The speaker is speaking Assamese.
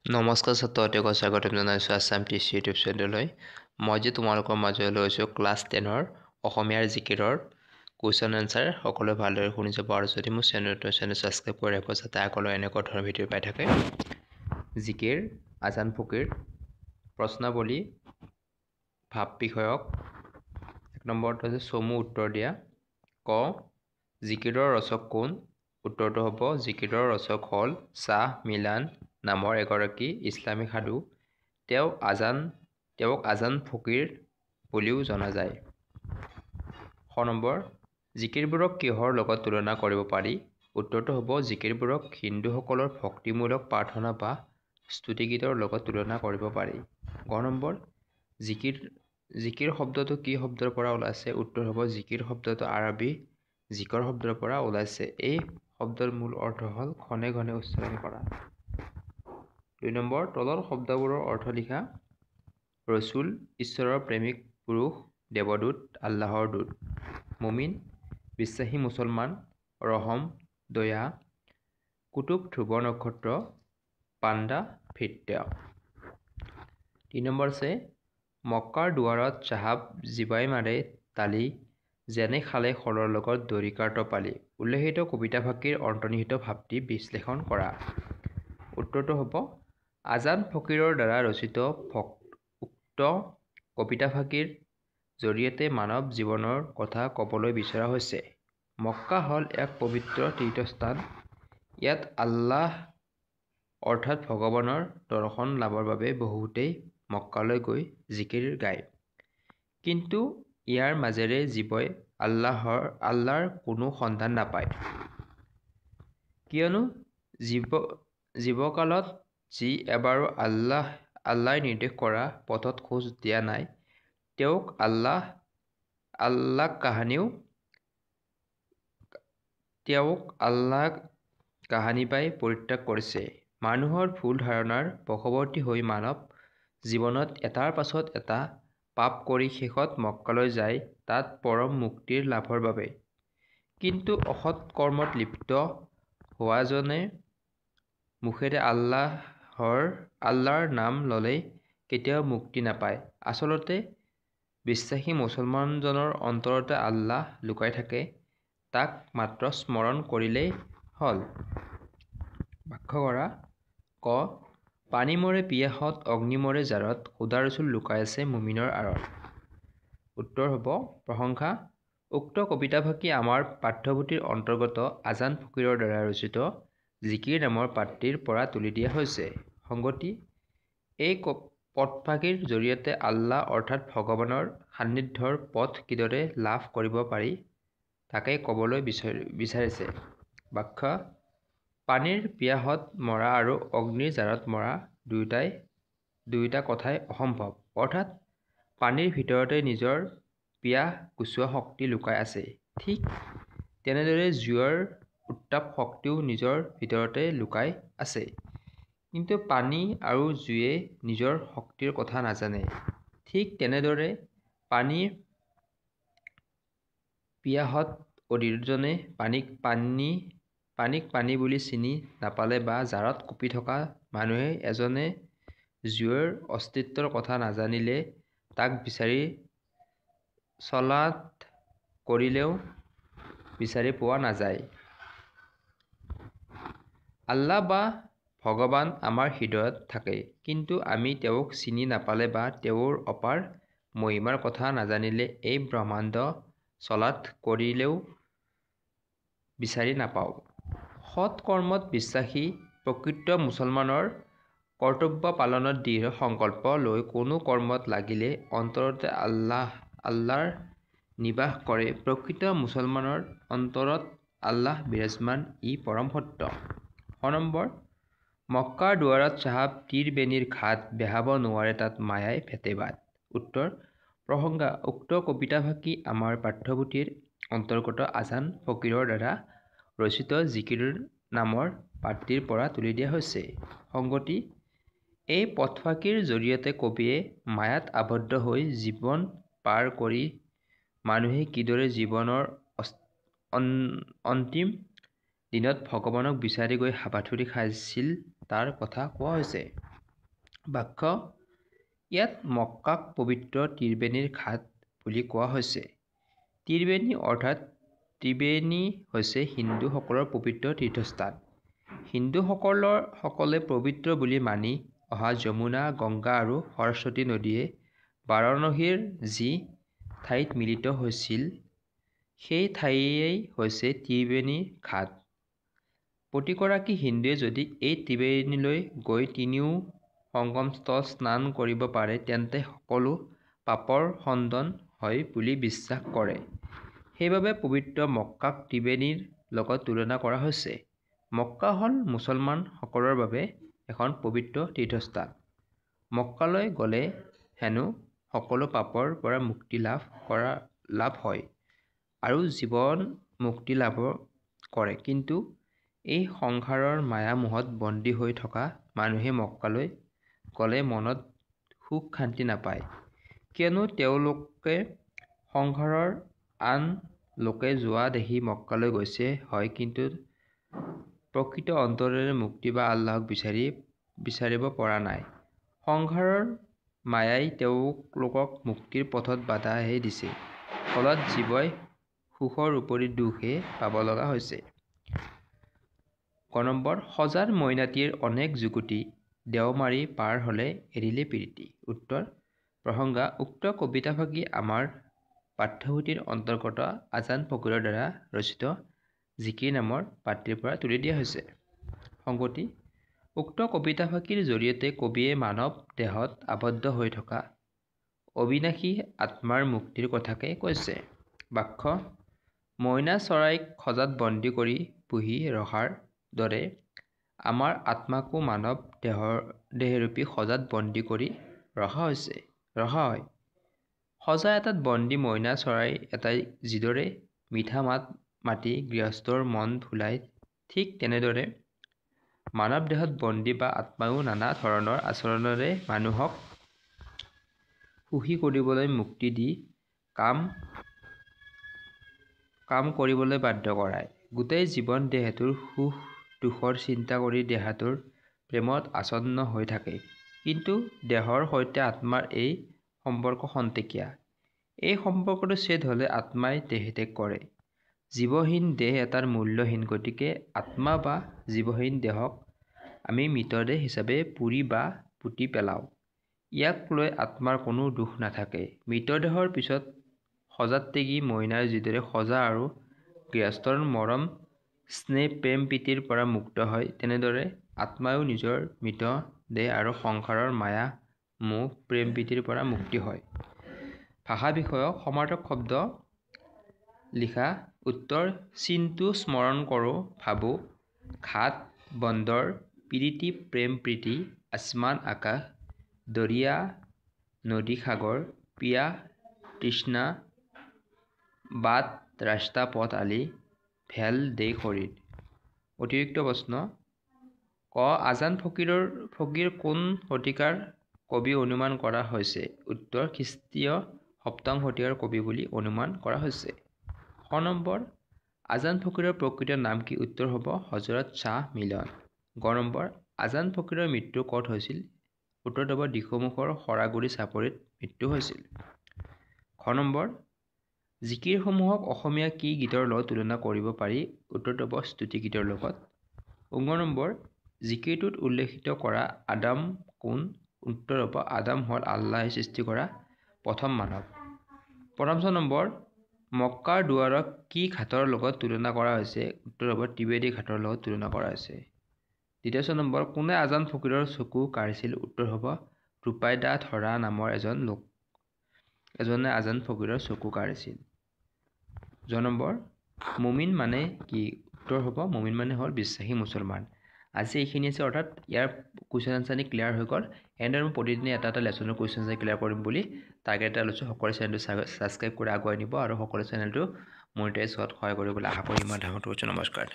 নমস্কাৰ ছাত্ৰসকলক স্বাগতম জনাইছোঁ আছাম টিচি ইউটিউব চেনেললৈ। মই যে তোমালোকৰ মাজলৈ লৈছোঁ ক্লাছ 10ৰ অসমীয়াৰ জিকিৰৰ কুৱেশ্যন এনচাৰ সকলোৱে ভালদৰে শুনি যাব আৰু যদি মোৰ চেনেল ছাবস্ক্ৰাইব কৰি ৰাখিব যাতে আগলৈ এনেকুৱা ধৰণৰ ভিডিঅ' পাই থাকে। জিকিৰ আজান ফকীৰ প্ৰশ্নাৱলী ভাৱ বিষয়ক 1 নম্বৰটো হৈছে চমু উত্তৰ দিয়া। ক জিকিৰৰ ৰচক কোন? উত্তৰটো হ'ব জিকিৰৰ ৰচক হ'ল শ্বাহ মিলান নামৰ এগৰাকী ইছলামিক সাধু। তেওঁক আজান ফকীৰ বুলিও জনা যায়। খ নম্বৰ জিকিৰবোৰক কিহৰ লগত তুলনা কৰিব পাৰি? উত্তৰটো হ'ব জিকিৰবোৰক হিন্দুসকলৰ ভক্তিমূলক প্ৰাৰ্থনা বা স্তুতিগীতৰ লগত তুলনা কৰিব পাৰি। গ নম্বৰ জিকিৰ শব্দটো কি শব্দৰ পৰা ওলাইছে? উত্তৰ হ'ব জিকিৰ শব্দটো আৰবী জিকৰ শব্দৰ পৰা ওলাইছে। এই শব্দৰ মূল অৰ্থ হ'ল ঘনে ঘনে উচ্চাৰণ কৰা। 2 নম্বৰ তলৰ শব্দবোৰৰ অৰ্থ লিখা। ৰচুল ঈশ্বৰৰ প্ৰেমিক পুৰুষ, দেৱদূত আল্লাহৰ দূত। মুমিন বিশ্বাসী মুছলমান, ৰহম দয়া, কুতুব ধ্ৰুৱ নক্ষত্ৰ, পাণ্ডা ভৃত্য। 3 নম্বৰ আছে মক্কাৰ দুৱাৰত চাহাব জিবাই মাৰে তালি, যেনে খালে খৰৰ লগত দৰিকাৰ টপালি। উল্লেখিত কবিতাফাঁকিৰ অন্তৰ্নিহিত ভাৱটি বিশ্লেষণ কৰা। উত্তৰটো হ'ব আজান ফকীৰৰ দ্বাৰা ৰচিত উক্ত কবিতাফাঁকিৰ জৰিয়তে মানৱ জীৱনৰ কথা ক'বলৈ বিচৰা হৈছে। মক্কা হ'ল এক পবিত্ৰ তীৰ্থস্থান। ইয়াত আল্লাহ অৰ্থাৎ ভগৱানৰ দৰ্শন লাভৰ বাবে বহুতেই মক্কালৈ গৈ জিকিৰ গায়। কিন্তু ইয়াৰ মাজেৰে জীৱই আল্লাহৰ কোনো সন্ধান নাপায়। কিয়নো জীৱকালত যি এবাৰো আল্লাহই নিৰ্দেশ কৰা পথত খোজ দিয়া নাই, তেওঁক আল্লাহ কাহানি পাই পৰিত্যাগ কৰিছে। মানুহৰ ভুল ধাৰণাৰ বশৱৰ্তী হৈ মানৱ জীৱনত এটাৰ পাছত এটা পাপ কৰি শেষত মক্কালৈ যায় তাত পৰম মুক্তিৰ লাভৰ বাবে। কিন্তু অসৎ কৰ্মত লিপ্ত হোৱাজনে মুখেৰে আল্লাহৰ নাম ল'লেই কেতিয়াও মুক্তি নাপায়। আচলতে বিশ্বাসী মুছলমানজনৰ অন্তৰতে আল্লাহ লুকাই থাকে, তাক মাত্ৰ স্মৰণ কৰিলেই হ'ল। ব্যাখ্যা কৰা। ক পানী মৰে পিয়াসত অগ্নি মৰে জাৰত, খুদা ৰচুল লুকাই আছে মুমিনৰ আঁৰত। উত্তৰ হ'ব প্ৰশংসা। উক্ত কবিতাফাঁকি আমাৰ পাঠ্যপুথিৰ অন্তৰ্গত আজান ফকীৰৰ দ্বাৰা ৰচিত জিকিৰ নামৰ পাঠটিৰ পৰা তুলি দিয়া হৈছে। সংগতি এই পদফাঁকিৰ জৰিয়তে আল্লাহ অৰ্থাৎ ভগৱানৰ সান্নিধ্যৰ পথ কিদৰে লাভ কৰিব পাৰি তাকেই ক'বলৈ বিচাৰিছে। ব্যাখ্যা পানীৰ পিয়াসত মৰা আৰু অগ্নিৰ জাৰত মৰা দুয়োটা কথাই অসম্ভৱ। অৰ্থাৎ পানীৰ ভিতৰতে নিজৰ পিয়াস গুচোৱা শক্তি লুকাই আছে। ঠিক তেনেদৰে জুইৰ উত্তাপ শক্তিও নিজৰ ভিতৰতে লুকাই আছে। কিন্তু পানী আৰু জুইয়ে নিজৰ শক্তিৰ কথা নাজানে। ঠিক তেনেদৰে পানীৰ পিয়াসত অধীৰজনে পানীক পানী বুলি চিনি নাপালে বা জাৰত কঁপি থকা মানুহে এজনে জুইৰ অস্তিত্বৰ কথা নাজানিলে তাক বিচাৰি চলাথ কৰিলেও বিচাৰি পোৱা নাযায়। আল্লাহ বা ভগৱান আমাৰ হৃদয়ত থাকে, কিন্তু আমি তেওঁক চিনি নাপালে বা তেওঁৰ অপাৰ মহিমাৰ কথা নাজানিলে এই ব্ৰহ্মাণ্ড চলাথ কৰিলেও বিচাৰি নাপাওঁ। সৎ কৰ্মত বিশ্বাসী প্ৰকৃত মুছলমানৰ কৰ্তব্য পালনত দৃঢ় সংকল্প লৈ কোনো কৰ্মত লাগিলে অন্তৰতে আল্লাহৰ নিবাস কৰে। প্ৰকৃত মুছলমানৰ অন্তৰত আল্লাহ বিৰাজমান, ই পৰম সত্য। খ নম্বৰ মক্কাৰ দুৱাৰত চাহাব তীৰ বেনীৰ ঘাট, বেহাব নোৱাৰে তাত মায়াই ভেটে বাট। উত্তৰ প্ৰসংগা উক্ত কবিতাফাঁকি আমাৰ পাঠ্যপুথিৰ অন্তৰ্গত আজান ফকীৰৰ দ্বাৰা ৰচিত জিকিৰ নামৰ পাঠটিৰ পৰা তুলি দিয়া হৈছে। সংগতি এই পদফাঁকিৰ জৰিয়তে কবিয়ে মায়াত আবদ্ধ হৈ জীৱন পাৰ কৰি মানুহে কিদৰে জীৱনৰ অন্তিম দিনত ভগৱানক বিচাৰি গৈ হাবাথুৰি খাইছিল তাৰ কথা কোৱা হৈছে। বাক্য ইয়াত মক্কাক পবিত্ৰ ত্ৰিবেণীৰ ঘাট বুলি কোৱা হৈছে। ত্ৰিবেণী অৰ্থাৎ ত্ৰিবেণী হৈছে হিন্দুসকলৰ পবিত্ৰ তীৰ্থস্থান। হিন্দুসকলে পবিত্ৰ বুলি মানি অহা যমুনা, গংগা আৰু সৰস্বতী নদীয়ে বাৰাণসীৰ যি ঠাইত মিলিত হৈছিল সেই ঠাইয়েই হৈছে ত্ৰিবেণী ঘাট। প্ৰতিগৰাকী হিন্দুৱে যদি এই ত্ৰিবেণীলৈ গৈ তিনিও সংগমস্থল স্নান কৰিব পাৰে তেন্তে সকলো পাপৰ খণ্ডন হয় বুলি বিশ্বাস কৰে। সেইবাবে পবিত্ৰ মক্কাক ত্ৰিবেণীৰ লগত তুলনা কৰা হৈছে। মক্কা হ'ল মুছলমানসকলৰ বাবে এখন পবিত্ৰ তীৰ্থস্থান। মক্কালৈ গ'লে হেনো সকলো পাপৰ পৰা মুক্তি লাভ হয় আৰু জীৱন মুক্তি লাভ কৰে। কিন্তু এই সংসাৰৰ মায়া-মোহত বন্দী হৈ থকা মানুহে মক্কালৈ গ'লে মনত সুখ শান্তি নাপায়। কিয়নো তেওঁলোকে সংসাৰৰ আন লোকে যোৱা দেখি মক্কালৈ গৈছে হয়, কিন্তু প্ৰকৃত অন্তৰেৰে মুক্তি বা আল্লাহক বিচাৰিব পৰা নাই। সংসাৰৰ মায়াই তেওঁলোকক মুক্তিৰ পথত বাধাহে দিছে। ফলত জীৱই সুখৰ উপৰি দুখহে পাব লগা হৈছে। সজাত মইনাটিৰ অনেক যুগুটি দেওমাৰি পাৰ হ'লে এৰিলে প্ৰীতি। উত্তৰ প্ৰসংগা উক্ত কবিতাফাঁকি আমাৰ পাঠ্যপুথিৰ অন্তৰ্গত আজান ফকীৰৰ দ্বাৰা ৰচিত জিকিৰ নামৰ পাঠটিৰ পৰা তুলি দিয়া হৈছে। সংগতি উক্ত কবিতাফাঁকিৰ জৰিয়তে কবিয়ে মানৱ দেহত আবদ্ধ হৈ থকা অবিনাশী আত্মাৰ মুক্তিৰ কথাকে কৈছে। বাক্য মইনা চৰাইক সজাত বন্দী কৰি পুহি ৰখাৰ দৰে আমাৰ আত্মাকো মানৱ দেহৰূপী সজাত বন্দী কৰি ৰখা হয়। সজা এটাত বন্দী মইনা চৰাই এটাই যিদৰে মিঠা মাত মাতি গৃহস্থৰ মন ভুলায়, ঠিক তেনেদৰে মানৱ দেহত বন্দী বা আত্মায়ো নানা ধৰণৰ আচৰণেৰে মানুহক সুখী কৰিবলৈ মুক্তি দি কাম কৰিবলৈ বাধ্য কৰায়। গোটেই জীৱন দেহটোৰ সুখ দুখৰ চিন্তা কৰি দেহটোৰ প্ৰেমত আচ্ছন্ন হৈ থাকে। কিন্তু দেহৰ সৈতে আত্মাৰ এই সম্পৰ্ক খন্তেকীয়া। এই সম্পৰ্কটো ছেদ হ'লে আত্মাই দেহত্যাগ কৰে। জীৱহীন দেহ এটাৰ মূল্যহীন, গতিকে আত্মা বা জীৱহীন দেহক আমি মৃতদেহ হিচাপে পুৰি বা পুতি পেলাওঁ। ইয়াক লৈ আত্মাৰ কোনো দুখ নাথাকে। মৃতদেহৰ পিছত সজাত ত্যাগী মইনাই যিদৰে সজা আৰু গৃহস্থৰ মৰম স্নেহ প্ৰেম প্ৰীতিৰ পৰা মুক্ত হয়, তেনেদৰে আত্মায়ো নিজৰ মৃত দেহ আৰু সংসাৰৰ মায়া মোহ প্ৰেম প্ৰীতিৰ পৰা মুক্তি হয়। ভাষা বিষয়ক সমাৰ্থক শব্দ লিখা। উত্তৰ চিনটো স্মৰণ কৰোঁ ভাবোঁ ঘাট বন্দৰ প্ৰীতি প্ৰেম প্ৰীতি আসমান আকাশ দৰিয়া নদী সাগৰ পিয়া তৃষ্ণা বাট ৰাস্তা পথ আলি ভেল দেশ শৰীৰ। অতিৰিক্ত প্ৰশ্ন ক আজান ফকীৰ কোন শতিকাৰ কবি অনুমান কৰা হৈছে? উত্তৰ খ্ৰীষ্টীয় ৭ম শতিকাৰ কবি বুলি অনুমান কৰা হৈছে। খ আজান ফকীৰৰ প্ৰকৃত নাম কি? উত্তৰ হ'ব হজৰত শ্বাহ মিলন। গ আজান ফকীৰৰ মৃত্যু ক'ত হৈছিল? উত্তৰ হ'ব দিখৌমুখৰ সৰাগুৰি চাপৰিত মৃত্যু হৈছিল। খ জিকিৰসমূহক অসমীয়া কি গীতৰ লগত তুলনা কৰিব পাৰি? উত্তৰ হ'ব স্তুতি গীতৰ লগত। ঙ জিকিৰটোত উল্লেখিত কৰা আদম কোন? উত্তৰ হ'ব আদম হ'ল আল্লাহে সৃষ্টি কৰা প্ৰথম মানৱ। প্ৰথম মক্কাৰ দুৱাৰক কি ঘাটৰ লগত তুলনা কৰা হৈছে? উত্তৰ হ'ব ত্ৰিবেদী ঘাটৰ লগত তুলনা কৰা হৈছে। দ্বিতীয় কোনে আজান ফকীৰৰ চকু কাঢ়িছিল? উত্তৰ হ'ব ৰুপাইদা ধৰা নামৰ এজনে আজান ফকীৰৰ চকু কাঢ়িছিল। মুমিন মানে কি? উত্তৰ হ'ব মুমিন মানে হ'ল বিশ্বাসী মুছলমান। আজি এইখিনি আছে, অৰ্থাৎ ইয়াৰ কুৱেশ্যন আনচাৰ ক্লিয়াৰ হৈ গ'ল। এনেদৰে মই প্ৰতিদিনে এটা লেচনৰ কুৱেশ্যন আনচাৰ ক্লিয়াৰ কৰিম বুলি টাৰ্গেট এটা লৈছোঁ। সকলোৱে চেনেলটো ছাবস্ক্ৰাইব কৰি আগুৱাই নিব আৰু সকলোৱে চেনেলটো মনিটাইজ হোৱাত সহায় কৰিবলৈ আশা কৰি মই ধাৰণা কৰিছোঁ। নমস্কাৰ।